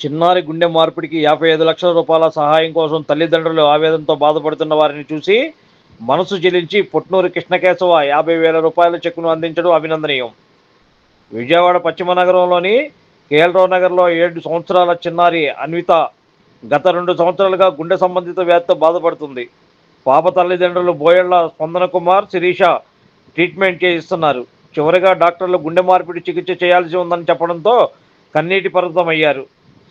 చిన్నారి గుండె మార్పిడికి 55 లక్షల రూపాయల సహాయం కోసం తల్లిదండ్రులు ఆవేదనతో బాధపడుతున్న వారిని చూసి మనసు చెలించి పొట్నూరు కృష్ణకేశవ 50,000 రూపాయల చెక్కును అందించడం అభినందనీయం. విజయవాడ పశ్చిమ నగరంలోని కేఎల్రావు నగర్లో 7 సంవత్సరాల చిన్నారి అన్విత గత 2 సంవత్సరాలుగా గుండె సంబంధిత వ్యాధితో బాధపడుతుంది. పాప తల్లిదండ్రులు బోయళ్ల స్పందన కుమార్, శిరీష ట్రీట్మెంట్ చేయిస్తున్నారు. చివరిగా డాక్టర్లు గుండె మార్పిడి చికిత్స చేయాల్సి ఉందని చెప్పడంతో కన్నీటి పర్వతమయ్యారు.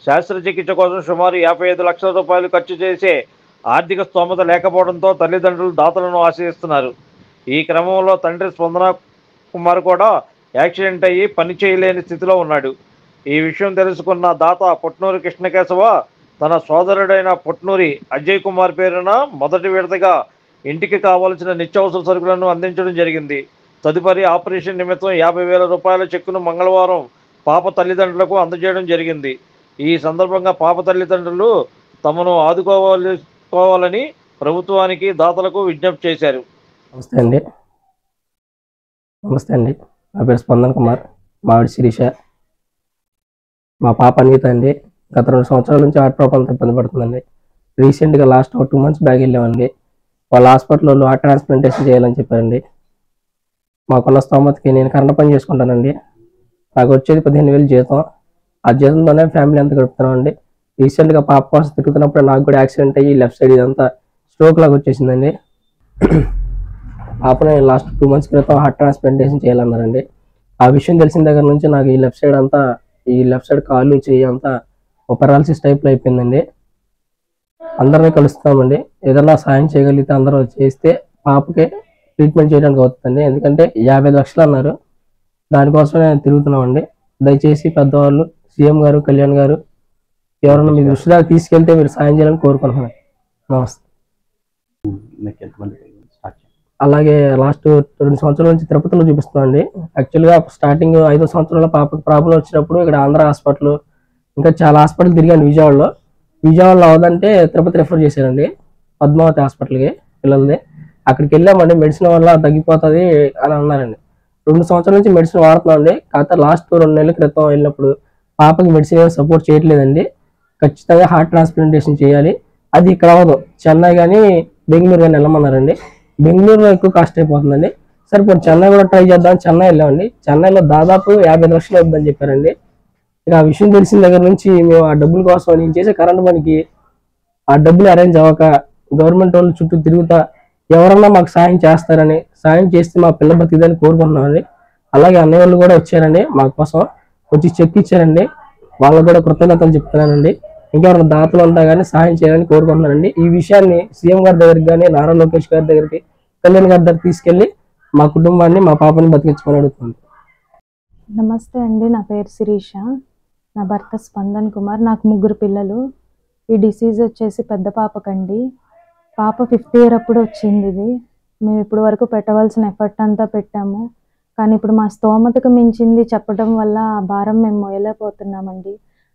శస్త్రచికిత్స కోసం సుమారు 55 లక్షల రూపాయలు ఖర్చు చేసే ఆర్థిక స్తోమత లేకపోవడంతో తల్లిదండ్రులు దాతలను ఆశ్రయిస్తున్నారు. ఈ క్రమంలో తండ్రి స్పందన కుమార్ కూడా యాక్సిడెంట్ అయ్యి పని చేయలేని స్థితిలో ఉన్నాడు. ఈ విషయం తెలుసుకున్న దాత పొట్నూరి కృష్ణకేశవ తన సోదరుడైన పొట్నూరి అజయ్ కుమార్ పేరున మొదటి విడతగా ఇంటికి కావలసిన నిత్యావసర సరుకులను అందించడం జరిగింది. తదుపరి ఆపరేషన్ నిమిత్తం 50,000 రూపాయల చెక్కును మంగళవారం పాప తల్లిదండ్రులకు అందజేయడం జరిగింది. ఈ సందర్భంగా పాప తల్లిదండ్రులు తమను ఆదుకోవాలని ప్రభుత్వానికి దాతలకు విజ్ఞప్తి చేశారు. నమస్తే అండి. నా పేరు స్పందన కుమార్, మావిడి శిరీష. మా పాప అన్విత అండి. గత 2 సంవత్సరాల నుంచి హార్ట్ ప్రాబ్లంతో ఇబ్బంది పడుతుందండి. రీసెంట్గా లాస్ట్ 2 months బ్యాక్ వెళ్ళామండి. వాళ్ళ హాస్పిటల్లో హార్ట్ ట్రాన్స్ప్లాంటేషన్ చేయాలని చెప్పారండి. మాకున్న స్తోమతకి నేను కరెంట్ పని చేసుకుంటానండి. నాకు వచ్చేది 15,000 జీతం. ఆ జీతంతోనే ఫ్యామిలీ అంతా గడుపుతున్నామండి. రీసెంట్గా పాప కోసం తిరుగుతున్నప్పుడు నాకు కూడా యాక్సిడెంట్ అయ్యి లెఫ్ట్ సైడ్ ఇదంతా స్ట్రోక్ లాగా వచ్చేసిందండి. పాపని లాస్ట్ 2 months క్రితం హార్ట్ ట్రాన్స్ప్లాంటేషన్ చేయాలన్నారండి. ఆ విషయం తెలిసిన దగ్గర నుంచి నాకు ఈ లెఫ్ట్ సైడ్ కాళ్ళు చెయ్యి అంతా పెరాలసిస్ టైప్లో అయిపోయిందండి. అందరినీ కలుస్తామండి. ఏదైనా సాయం చేయగలిగితే అందరూ చేస్తే పాపకి ట్రీట్మెంట్ చేయడానికి అవుతుందండి. ఎందుకంటే 55 లక్షలు అన్నారు. దానికోసమే నేను తిరుగుతున్నామండి. దయచేసి పెద్దవాళ్ళు, సీఎం గారు, కళ్యాణ్ గారు ఎవరన్నా మీ దృష్టి దాకా తీసుకెళ్తే మీరు సాయం చేయాలని కోరుకుంటున్నాను. నమస్తే. అలాగే లాస్ట్ 2 సంవత్సరాల నుంచి తిరుపతిలో చూపిస్తున్నామండి. యాక్చువల్గా స్టార్టింగ్ 5వ సంవత్సరంలో పాపకు ప్రాబ్లం వచ్చినప్పుడు ఇక్కడ ఆంధ్ర హాస్పిటల్, ఇంకా చాలా హాస్పిటల్ తిరిగాను. విజయవాడలో అవదంటే తిరుపతి రెఫర్ చేశారండి, పద్మావతి హాస్పిటల్కి పిల్లలది. అక్కడికి వెళ్ళామండి. మెడిసిన్ వల్ల తగ్గిపోతుంది అని అన్నారండి. 2 సంవత్సరాల నుంచి మెడిసిన్ వాడుతున్నామండి. కాకపోతే లాస్ట్ 2 నెలల క్రితం వెళ్ళినప్పుడు పాపకి మెడిసిన్ ఏం సపోర్ట్ చేయట్లేదండి. ఖచ్చితంగా హార్ట్ ట్రాన్స్ప్లాంటేషన్ చేయాలి, అది ఇక్కడ అవ్వదు, చెన్నై కానీ బెంగళూరు కానీ వెళ్ళమన్నారండి. బెంగళూరులో ఎక్కువ కాస్ట్ అయిపోతుందండి. సరే ఇప్పుడు చెన్నై కూడా ట్రై చేద్దామని చెన్నై వెళ్ళామండి. చెన్నైలో దాదాపు 50 లక్షలు అవుతుందని చెప్పారండి. ఇక ఆ విషయం తెలిసిన దగ్గర నుంచి మేము ఆ డబ్బుల కోసం నేను చేసే కరెంట్ పనికి ఆ డబ్బులు అరేంజ్ అవ్వక గవర్నమెంట్ వాళ్ళు చుట్టూ తిరుగుతా ఎవరన్నా మాకు సాయం చేస్తారని, సాయం చేస్తే మా పిల్ల బతికిదని కోరుకుంటున్నామండి. అలాగే అన్నయ్య వాళ్ళు కూడా వచ్చారండి, మా కోసం వచ్చి చెక్ ఇచ్చారండి. వాళ్ళకు కూడా కృతజ్ఞతలు చెప్తున్నానండి. ఇంకెవరైనా దాతలు ఉంటా కానీ సాయం చేయాలని కోరుకుంటున్నానండి. ఈ విషయాన్ని సీఎం గారి దగ్గరికి కానీ, నారా లోకేష్ గారి దగ్గరికి, కళ్యాణ్ గారి దగ్గర తీసుకెళ్లి మా కుటుంబాన్ని, మా పాపని బతికించుకొని అడుగుతుంది. నమస్తే అండి, నా పేరు శిరీష. నా భర్త స్పందన్ కుమార్. నాకు 3 పిల్లలు. ఈ డిసీజ్ వచ్చేసి పెద్ద పాపకండి. పాప 5th year అప్పుడు వచ్చింది ఇది. మేము ఇప్పుడు వరకు పెట్టవలసిన ఎఫర్ట్ అంతా పెట్టాము, కానీ ఇప్పుడు మా స్తోమతకు మించింది చెప్పడం వల్ల ఆ భారం మేము మోయలేకపోతున్నామండి.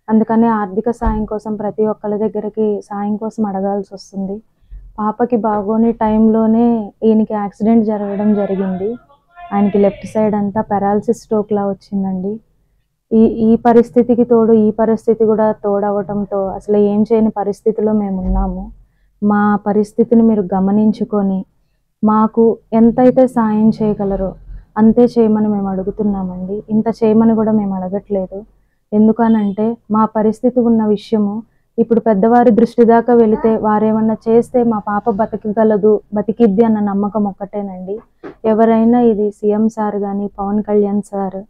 అందుకని ఆర్థిక సాయం కోసం ప్రతి ఒక్కరి దగ్గరికి సాయం కోసం అడగాల్సి వస్తుంది. పాపకి బాగోని టైంలోనే ఈయనకి యాక్సిడెంట్ జరగడం జరిగింది. ఆయనకి లెఫ్ట్ సైడ్ అంతా పెరాలసిస్ స్ట్రోక్లా వచ్చిందండి. ఈ పరిస్థితికి తోడు ఈ పరిస్థితి కూడా తోడవటంతో అసలు ఏం చేయని పరిస్థితిలో మేము ఉన్నాము. మా పరిస్థితిని మీరు గమనించుకొని మాకు ఎంతైతే సాయం చేయగలరో అంతే చేయమని మేము అడుగుతున్నామండి. ఇంత చేయమని కూడా మేము అడగట్లేదు. ఎందుకనంటే మా పరిస్థితి ఉన్న విషయము ఇప్పుడు పెద్దవారి దృష్టి దాకా వెళితే వారేమన్నా చేస్తే మా పాప బతకగలదు, బతికిద్ది అన్న నమ్మకం ఒక్కటేనండి. ఎవరైనా ఇది సీఎం సార్ కానీ, పవన్ కళ్యాణ్ సార్,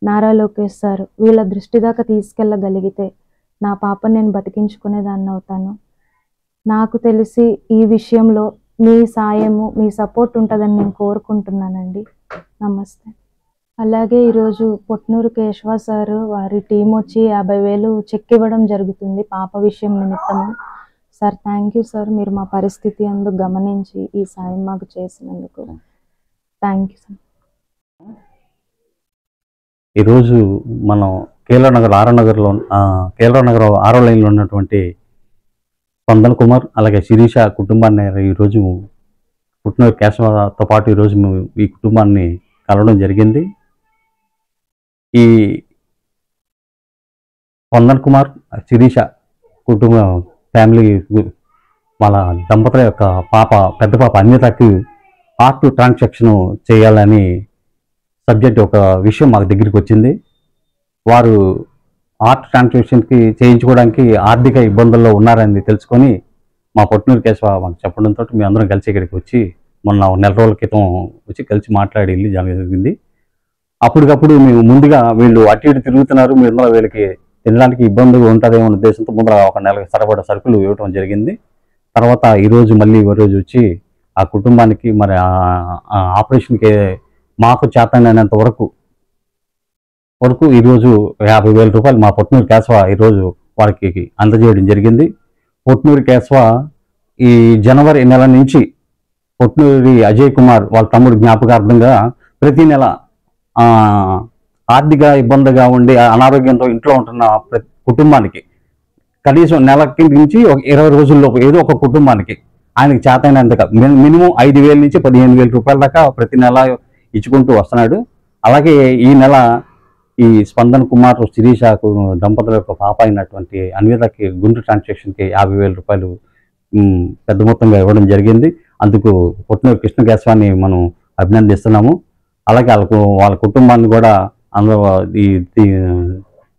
నారా లోకేష్ సార్ వీళ్ళ దృష్టి దాకా తీసుకెళ్ళగలిగితే నా పాపని నేను బతికించుకునేదాన్ని అవుతాను. నాకు తెలిసి ఈ విషయంలో మీ సాయము, మీ సపోర్ట్ ఉంటుందని నేను కోరుకుంటున్నానండి. నమస్తే. అలాగే ఈరోజు పొట్నూరు కేశవ సార్ వారి టీం వచ్చి 50,000 చెక్ ఇవ్వడం జరుగుతుంది పాప విషయం నిమిత్తము. సార్ థ్యాంక్ యూ సార్, మీరు మా పరిస్థితి అందుకు గమనించి ఈ సాయం మాకు చేసినందుకు థ్యాంక్ యూ సార్. ఈరోజు మనం కేఎల్ఆర్ నగర్ 6వ లైన్లో ఉన్నటువంటి స్పందన్ కుమార్ అలాగే శిరీష కుటుంబాన్ని ఈరోజు పుట్టినూరు కేశవతో పాటు ఈరోజు ఈ కుటుంబాన్ని కలవడం జరిగింది. ఈ స్పందన్ కుమార్ శిరీష కుటుంబ ఫ్యామిలీ వాళ్ళ దంపతుల యొక్క పెద్ద పాప అన్వితకి హార్ట్ ట్రాన్సాక్షన్ చేయాలని సబ్జెక్ట్ ఒక విషయం మాకు దగ్గరికి వచ్చింది. వారు హార్ట్ ట్రాన్సాక్షన్కి చేయించుకోవడానికి ఆర్థిక ఇబ్బందుల్లో ఉన్నారని తెలుసుకొని మా పొట్నూరు కేశవ మాకు చెప్పడంతో మేము అందరం కలిసి ఇక్కడికి వచ్చి మొన్న నెల రోజుల క్రితం వచ్చి కలిసి మాట్లాడి వెళ్ళి జరిగింది. అప్పటికప్పుడు మేము ముందుగా వీళ్ళు అటు ఇటు తిరుగుతున్నారు, మీరు వీళ్ళకి తినడానికి ఇబ్బందిగా ఉంటుందేమో ఉద్దేశంతో ముందర ఒక నెలకు సరిపడా సరుకులు ఇవ్వడం జరిగింది. తర్వాత ఈరోజు మళ్ళీ రోజు వచ్చి ఆ కుటుంబానికి మరి ఆపరేషన్కి మాకు చేతనైనంత వరకు ఈరోజు 50,000 రూపాయలు మా పొట్నూరు కేశవ ఈరోజు వారికి అందజేయడం జరిగింది. పొట్నూరు కేశవ ఈ జనవరి నెల నుంచి పొట్నూరి అజయ్ కుమార్ వాళ్ళ తమ్ముడు జ్ఞాపకార్థంగా ప్రతి నెల ఆర్థిక ఇబ్బందిగా ఉండి అనారోగ్యంతో ఇంట్లో ఉంటున్న ప్రతి కుటుంబానికి కనీసం నెలకి నుంచి ఒక 20 రోజుల్లో ఏదో ఒక కుటుంబానికి ఆయనకి చేతైనంతగా మినిమం 5,000 నుంచి 15,000 రూపాయల దాకా ప్రతి నెల ఇచ్చుకుంటూ వస్తున్నాడు. అలాగే ఈ నెల ఈ స్పందన్ కుమార్ శిరీష దంపతుల యొక్క పాప అయినటువంటి అన్వితకి గుండు ట్రాన్సాక్షన్కి 50,000 రూపాయలు పెద్ద మొత్తంగా ఇవ్వడం జరిగింది. అందుకు పొట్నూరు కృష్ణ కేశవాన్ని మనం అభినందిస్తున్నాము. అలాగే వాళ్ళ కుటుంబాన్ని కూడా అందరూ ఈ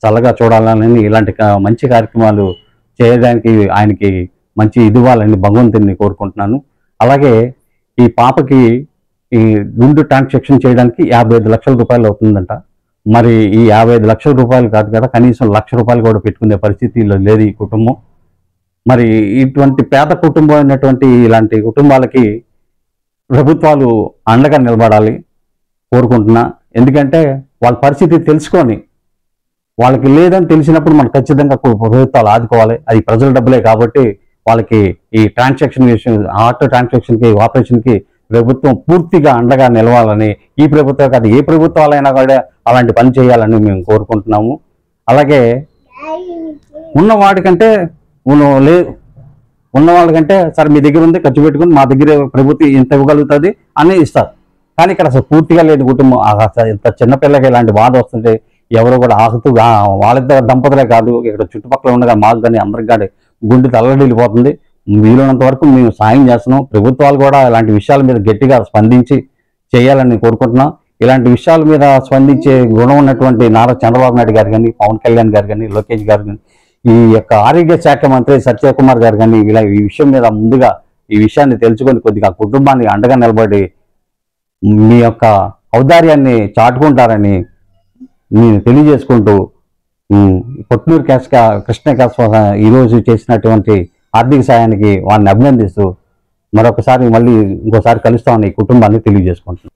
చల్లగా చూడాలని ఇలాంటి మంచి కార్యక్రమాలు చేయడానికి ఆయనకి మంచి ఇవ్వాలని భగవంతుని కోరుకుంటున్నాను. అలాగే ఈ పాపకి ఈ గుండు ట్రాన్సాక్షన్ చేయడానికి 55 లక్షల రూపాయలు అవుతుందంట. మరి ఈ 55 లక్షల రూపాయలు కాదు కదా, కనీసం 1,00,000 రూపాయలు కూడా పెట్టుకునే పరిస్థితిలో లేదు ఈ కుటుంబం. మరి ఇటువంటి పేద కుటుంబం అయినటువంటి ఇలాంటి కుటుంబాలకి ప్రభుత్వాలు అండగా నిలబడాలి కోరుకుంటున్నా. ఎందుకంటే వాళ్ళ పరిస్థితి తెలుసుకొని వాళ్ళకి లేదని తెలిసినప్పుడు మనం ఖచ్చితంగా ప్రభుత్వాలు ఆదుకోవాలి. అది ప్రజల డబ్బులే కాబట్టి వాళ్ళకి ఈ ట్రాన్సాక్షన్ విషయం హార్ట్ ట్రాన్సాక్షన్కి ఆపరేషన్కి ప్రభుత్వం పూర్తిగా అండగా నిలవాలని, ఈ ప్రభుత్వం కాదు ఏ ప్రభుత్వాలైనా కూడా అలాంటి పని చేయాలని మేము కోరుకుంటున్నాము. అలాగే ఉన్నవాడికంటే ఉన్నవాళ్ళకంటే సరే మీ దగ్గర ఉంది ఖర్చు పెట్టుకుని మా దగ్గర ప్రభుత్వం ఇంత ఇవ్వగలుగుతుంది అని ఇస్తారు. కానీ ఇక్కడ అసలు పూర్తిగా లేదు కుటుంబం. ఇంత చిన్నపిల్లకి ఇలాంటి బాధ వస్తుంటే ఎవరు కూడా వాళ్ళిద్దరు దంపతులే కాదు, ఇక్కడ చుట్టుపక్కల ఉండగా మాకు కానీ అందరికి కానీ గుండె తల్లడిల్లిపోతుంది. వీలైనంత వరకు మేము సాయం చేస్తున్నాం. ప్రభుత్వాలు కూడా ఇలాంటి విషయాల మీద గట్టిగా స్పందించి చేయాలని కోరుకుంటున్నాం. ఇలాంటి విషయాల మీద స్పందించే గుణం ఉన్నటువంటి నారా చంద్రబాబు నాయుడు గారు కానీ, పవన్ కళ్యాణ్ గారు కానీ, లోకేష్ గారు కానీ, ఈ యొక్క ఆరోగ్య శాఖ మంత్రి సత్యకుమార్ గారు కానీ ఈ విషయం మీద ముందుగా ఈ విషయాన్ని తెలుసుకొని కొద్దిగా కుటుంబాన్ని అండగా నిలబడి మీ యొక్క ఔదార్యాన్ని చాటుకుంటారని నేను తెలియజేసుకుంటూ పొట్నూరు కృష్ణ కేశవ ఈరోజు చేసినటువంటి ఆర్థిక సాయానికి వారిని అభినందిస్తూ మరొకసారి మళ్ళీ ఇంకోసారి కలుస్తామని కుటుంబాన్ని తెలియజేసుకుంటున్నాను.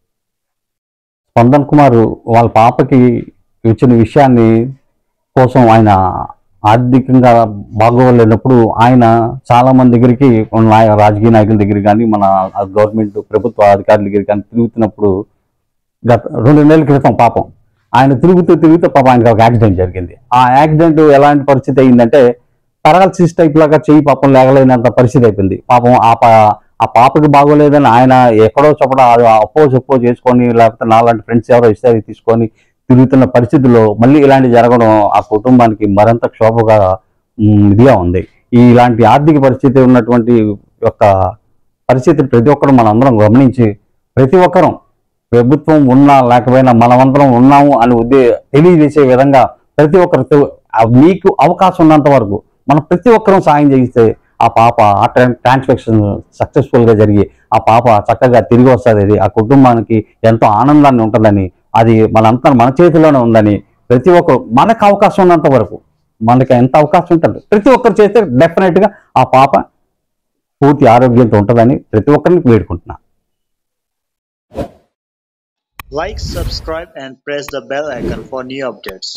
స్పందన్ కుమార్ వాళ్ళ పాపకి ఇచ్చిన విషయాన్ని కోసం ఆయన ఆర్థికంగా బాగోలేనప్పుడు ఆయన చాలా మంది దగ్గరికి రాజకీయ నాయకుల దగ్గర కానీ మన గవర్నమెంట్ ప్రభుత్వ అధికారుల దగ్గర కానీ తిరుగుతున్నప్పుడు గత 2 నెలల క్రితం పాపం ఆయన తిరుగుతూ పాపం ఆయనకి ఒక యాక్సిడెంట్ జరిగింది. ఆ యాక్సిడెంట్ ఎలాంటి పరిస్థితి అయిందంటే పారాలసిస్ టైప్ లాగా చెయ్యి పాపం లేగలేనంత పరిస్థితి అయిపోయింది. పాపం ఆ పాపకి బాగోలేదని ఆయన ఎక్కడో చొప్పుడ అప్పో చేసుకొని లేకపోతే నాలాంటి ఫ్రెండ్స్ ఎవరో ఇస్తే తీసుకొని తిరుగుతున్న పరిస్థితుల్లో మళ్ళీ ఇలాంటి జరగడం ఆ కుటుంబానికి మరింత క్షోభగా ఇదిగా ఉంది. ఇలాంటి ఆర్థిక పరిస్థితి ఉన్నటువంటి యొక్క పరిస్థితిని ప్రతి ఒక్కరు మనందరం గమనించి ప్రతి ఒక్కరం ప్రభుత్వం ఉన్నా లేకపోయినా మనమందరం ఉన్నాము అని తెలియజేసే విధంగా ప్రతి ఒక్కరు మీకు అవకాశం ఉన్నంత వరకు మనం ప్రతి ఒక్కరం సాయం చేయిస్తే ఆ పాప ఆ ట్రాన్సాక్షన్ సక్సెస్ఫుల్గా జరిగి ఆ పాప చక్కగా తిరిగి వస్తుంది. ఆ కుటుంబానికి ఎంతో ఆనందాన్ని ఉంటుందని, అది మనంతా మన చేతిలోనే ఉందని ప్రతి ఒక్కరు మనకు అవకాశం ఉన్నంత వరకు మనకి ఎంత అవకాశం ఉంటుంది ప్రతి ఒక్కరు చేస్తే డెఫినెట్గా ఆ పాప పూర్తి ఆరోగ్యంతో ఉంటుందని ప్రతి ఒక్కరిని వేడుకుంటున్నా. Like, subscribe and press the bell icon for new updates.